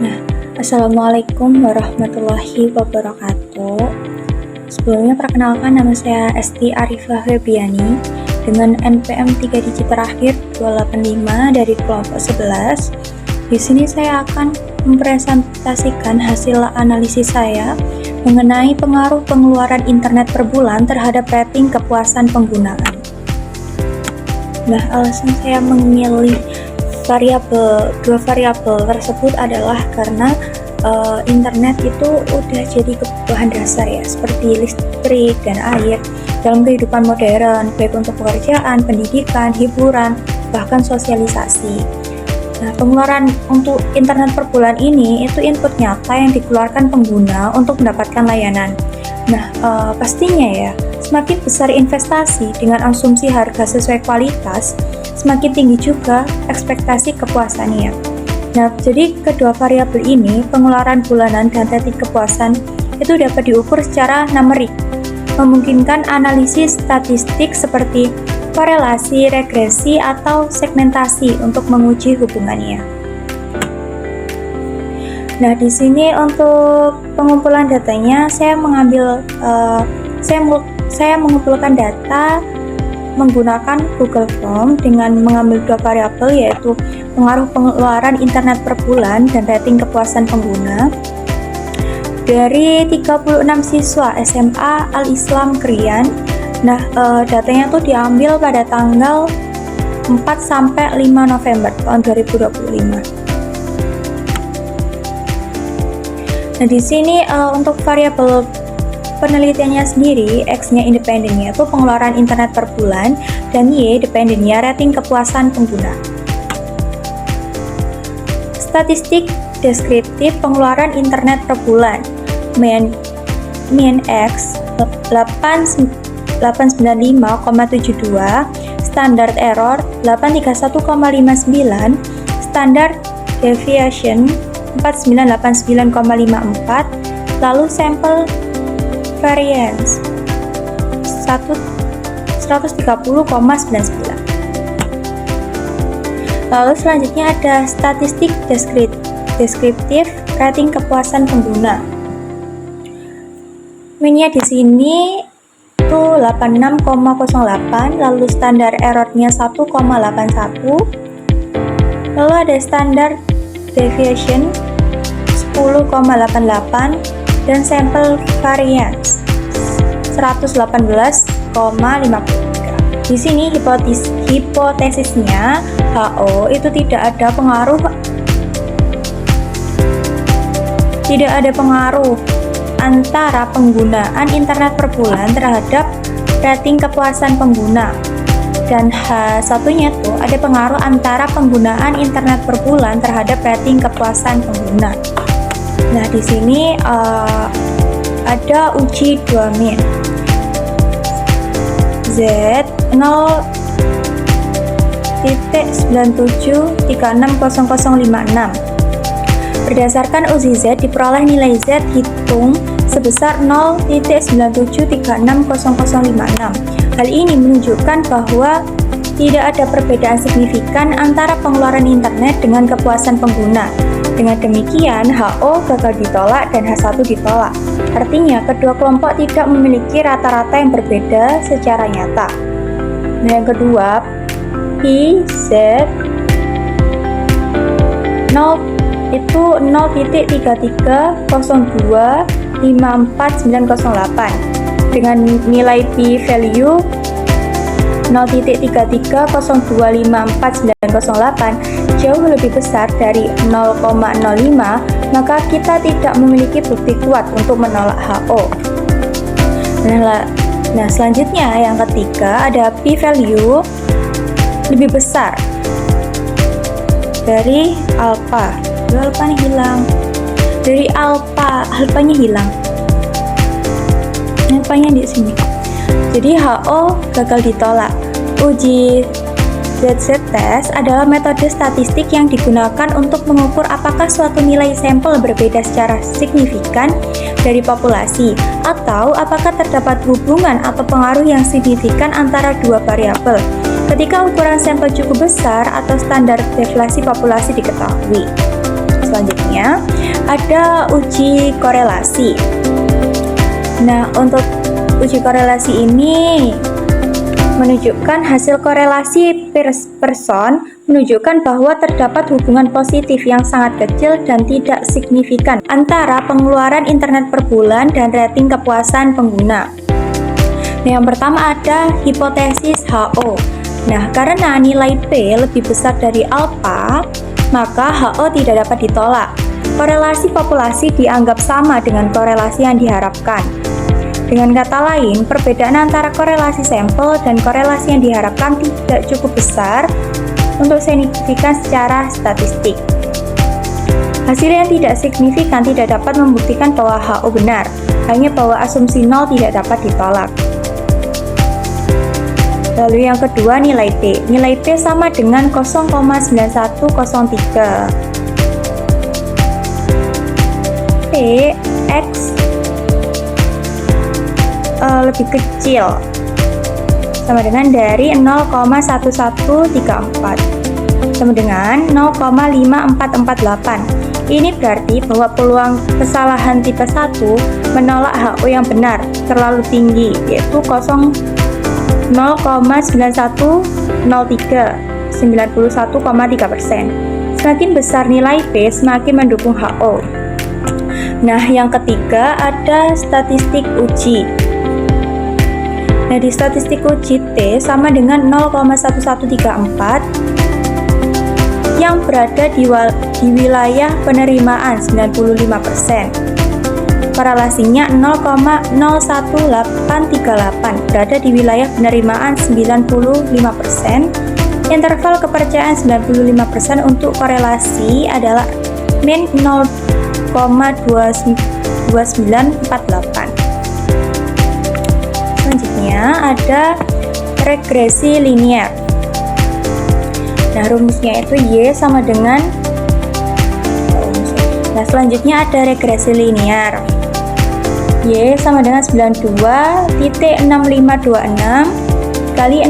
Nah, Assalamualaikum warahmatullahi wabarakatuh. Sebelumnya perkenalkan, nama saya Esti Arifah Febriani dengan NPM 3 digit terakhir 285 dari kelompok 11. Di sini saya akan mempresentasikan hasil analisis saya mengenai pengaruh pengeluaran internet per bulan terhadap rating kepuasan penggunaan. Nah, alasan saya memilih dua variabel tersebut adalah karena internet itu udah jadi kebutuhan dasar ya, seperti listrik dan air dalam kehidupan modern, baik untuk pekerjaan, pendidikan, hiburan, bahkan sosialisasi. Nah, pengeluaran untuk internet per bulan ini itu input nyata yang dikeluarkan pengguna untuk mendapatkan layanan. Nah, pastinya ya, semakin besar investasi dengan asumsi harga sesuai kualitas, semakin tinggi juga ekspektasi kepuasannya. Nah, jadi kedua variabel ini, pengeluaran bulanan dan rating kepuasan, itu dapat diukur secara numerik, memungkinkan analisis statistik seperti korelasi, regresi, atau segmentasi untuk menguji hubungannya. Nah, di sini untuk pengumpulan datanya, saya mengumpulkan data menggunakan Google Form dengan mengambil dua variabel, yaitu pengaruh pengeluaran internet per bulan dan rating kepuasan pengguna dari 36 siswa SMA Al-Islam Krian. Nah, datanya tuh diambil pada tanggal 4 sampai 5 November tahun 2025. Nah, di sini untuk variabel penelitiannya sendiri, X-nya independennya itu pengeluaran internet per bulan, dan Y dependennya rating kepuasan pengguna. Statistik deskriptif pengeluaran internet per bulan, mean X 895,72, standard error 831,59, standard deviation 4989,54, lalu sampel variance 130,99. Lalu selanjutnya ada statistik deskriptif rating kepuasan pengguna. Mean-nya di sini itu 86,08, lalu standar error-nya 1,81. Lalu ada standar deviation 10,88 dan sampel variance 118,53. Di sini hipotesisnya HO itu tidak ada pengaruh antara penggunaan internet per bulan terhadap rating kepuasan pengguna, dan H1-nya tuh ada pengaruh antara penggunaan internet per bulan terhadap rating kepuasan pengguna. Nah, di sini ada uji dua min Z 0.97360056. Berdasarkan uji Z, diperoleh nilai Z hitung sebesar 0.97360056. Hal ini menunjukkan bahwa tidak ada perbedaan signifikan antara pengeluaran internet dengan kepuasan pengguna. Dengan demikian, HO gagal ditolak dan H1 ditolak. Artinya, kedua kelompok tidak memiliki rata-rata yang berbeda secara nyata. Nah, yang kedua, PZ 0 itu 0.330254908 dengan nilai p-value 0.330254908 jauh lebih besar dari 0,05, maka kita tidak memiliki bukti kuat untuk menolak HO. Nah, selanjutnya yang ketiga ada p-value lebih besar dari alpha. Alpha-nya hilang. Dari alpha-nya hilang. Alpha-nya di sini. Jadi HO gagal ditolak. Uji ZZ test adalah metode statistik yang digunakan untuk mengukur apakah suatu nilai sampel berbeda secara signifikan dari populasi, atau apakah terdapat hubungan atau pengaruh yang signifikan antara dua variabel ketika ukuran sampel cukup besar atau standar deviasi populasi diketahui. Selanjutnya selanjutnya ada uji korelasi. Nah, untuk uji korelasi ini menunjukkan hasil korelasi person menunjukkan bahwa terdapat hubungan positif yang sangat kecil dan tidak signifikan antara pengeluaran internet per bulan dan rating kepuasan pengguna. Nah, yang pertama ada hipotesis HO. Nah, karena nilai P lebih besar dari alfa, maka HO tidak dapat ditolak. Korelasi populasi dianggap sama dengan korelasi yang diharapkan. Dengan kata lain, perbedaan antara korelasi sampel dan korelasi yang diharapkan tidak cukup besar untuk signifikan secara statistik. Hasil yang tidak signifikan tidak dapat membuktikan bahwa HO benar, hanya bahwa asumsi nol tidak dapat ditolak. Lalu yang kedua, nilai P. Nilai P sama dengan 0,9103. P X lebih kecil sama dengan dari 0,1134 sama dengan 0,5448. Ini berarti bahwa peluang kesalahan tipe 1 menolak HO yang benar terlalu tinggi, yaitu 0,9103, 91,3%. Semakin besar nilai P, semakin mendukung HO. Nah, yang ketiga ada statistik uji. Nah, di statistik uji T sama dengan 0,1134 yang berada di wilayah penerimaan 95%. Korelasinya 0,01838 berada di wilayah penerimaan 95%. Interval kepercayaan 95% untuk korelasi adalah min 0,2948. Selanjutnya ada regresi linear. Nah, rumusnya itu Y sama dengan selanjutnya ada regresi linear. Y sama dengan 92.6526 kali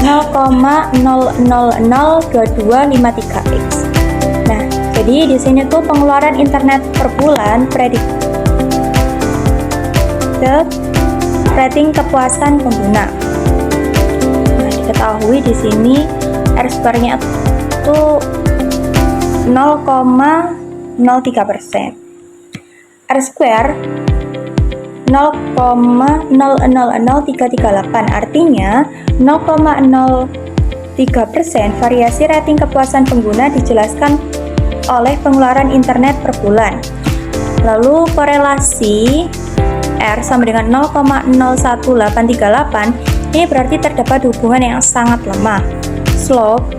0,0002253x. Nah, jadi di sini tuh pengeluaran internet per bulan predicted rating kepuasan pengguna. Nah, diketahui di sini R-square-nya itu 0,03%. R-square 0,000338 artinya 0,03% variasi rating kepuasan pengguna dijelaskan oleh pengeluaran internet per bulan. Lalu korelasi R sama dengan 0,01838, ini berarti terdapat hubungan yang sangat lemah. Slope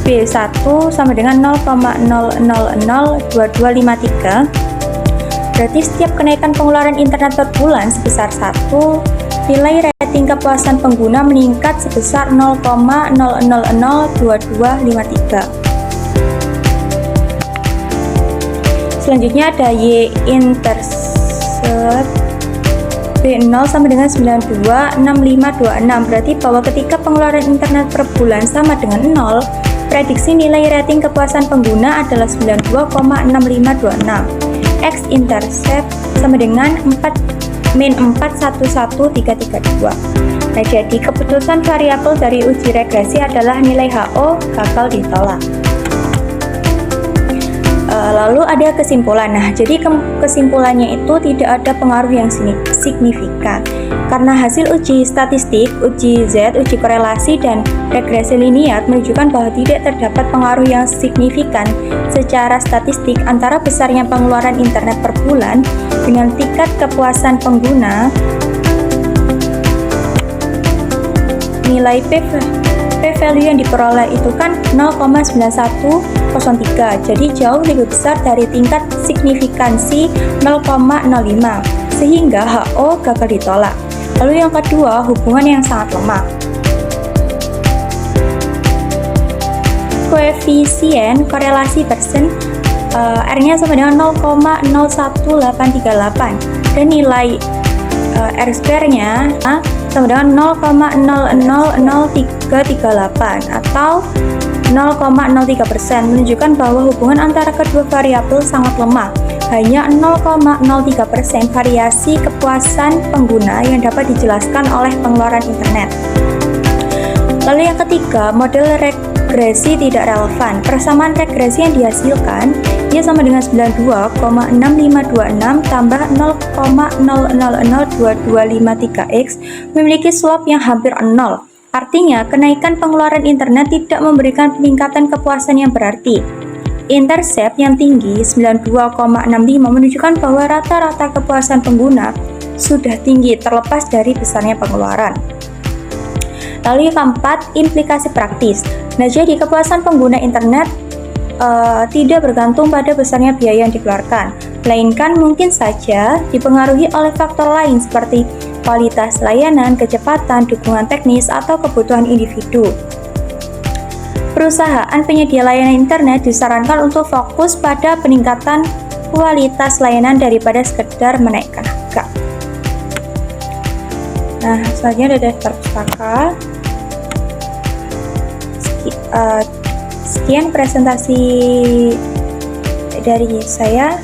B1 sama dengan 0,0002253, berarti setiap kenaikan pengeluaran internet per bulan sebesar 1, nilai rating kepuasan pengguna meningkat sebesar 0,0002253. Selanjutnya ada Y-intercept B0 sama dengan 926526, berarti bahwa ketika pengeluaran internet per bulan sama dengan 0, prediksi nilai rating kepuasan pengguna adalah 92,6526. X-intercept sama dengan 4-411332. Nah, jadi keputusan variabel dari uji regresi adalah nilai HO gagal ditolak. Lalu ada kesimpulan. Nah, jadi kesimpulannya itu tidak ada pengaruh yang signifikan karena hasil uji statistik, uji Z, uji korelasi, dan regresi linear menunjukkan bahwa tidak terdapat pengaruh yang signifikan secara statistik antara besarnya pengeluaran internet per bulan dengan tingkat kepuasan pengguna. Nilai P-value yang diperoleh itu kan 0,9103, jadi jauh lebih besar dari tingkat signifikansi 0,05, sehingga HO gagal ditolak. Lalu yang kedua, hubungan yang sangat lemah. Koefisien korelasi person R-nya sama dengan 0,01838 dan nilai R-square-nya sama dengan 0,000338 atau 0,03%, menunjukkan bahwa hubungan antara kedua variabel sangat lemah. Hanya 0,03% variasi kepuasan pengguna yang dapat dijelaskan oleh pengeluaran internet. Lalu yang ketiga, model regresi tidak relevan. Persamaan regresi yang dihasilkan ia sama dengan 92,6526 tambah 0,000225x memiliki slope yang hampir 0. Artinya, kenaikan pengeluaran internet tidak memberikan peningkatan kepuasan yang berarti. Intercept yang tinggi 92,65 menunjukkan bahwa rata-rata kepuasan pengguna sudah tinggi terlepas dari besarnya pengeluaran. Lalu yang keempat, implikasi praktis. Nah, jadi kepuasan pengguna internet tidak bergantung pada besarnya biaya yang dikeluarkan, melainkan mungkin saja dipengaruhi oleh faktor lain seperti kualitas layanan, kecepatan, dukungan teknis, atau kebutuhan individu. Perusahaan penyedia layanan internet disarankan untuk fokus pada peningkatan kualitas layanan daripada sekedar menaikkan harga. Nah, selanjutnya ada daftar pustaka. Sekian presentasi dari saya.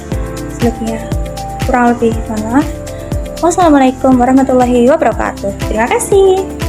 Selebihnya kurang lebih mohon maaf. Wassalamualaikum warahmatullahi wabarakatuh. Terima kasih.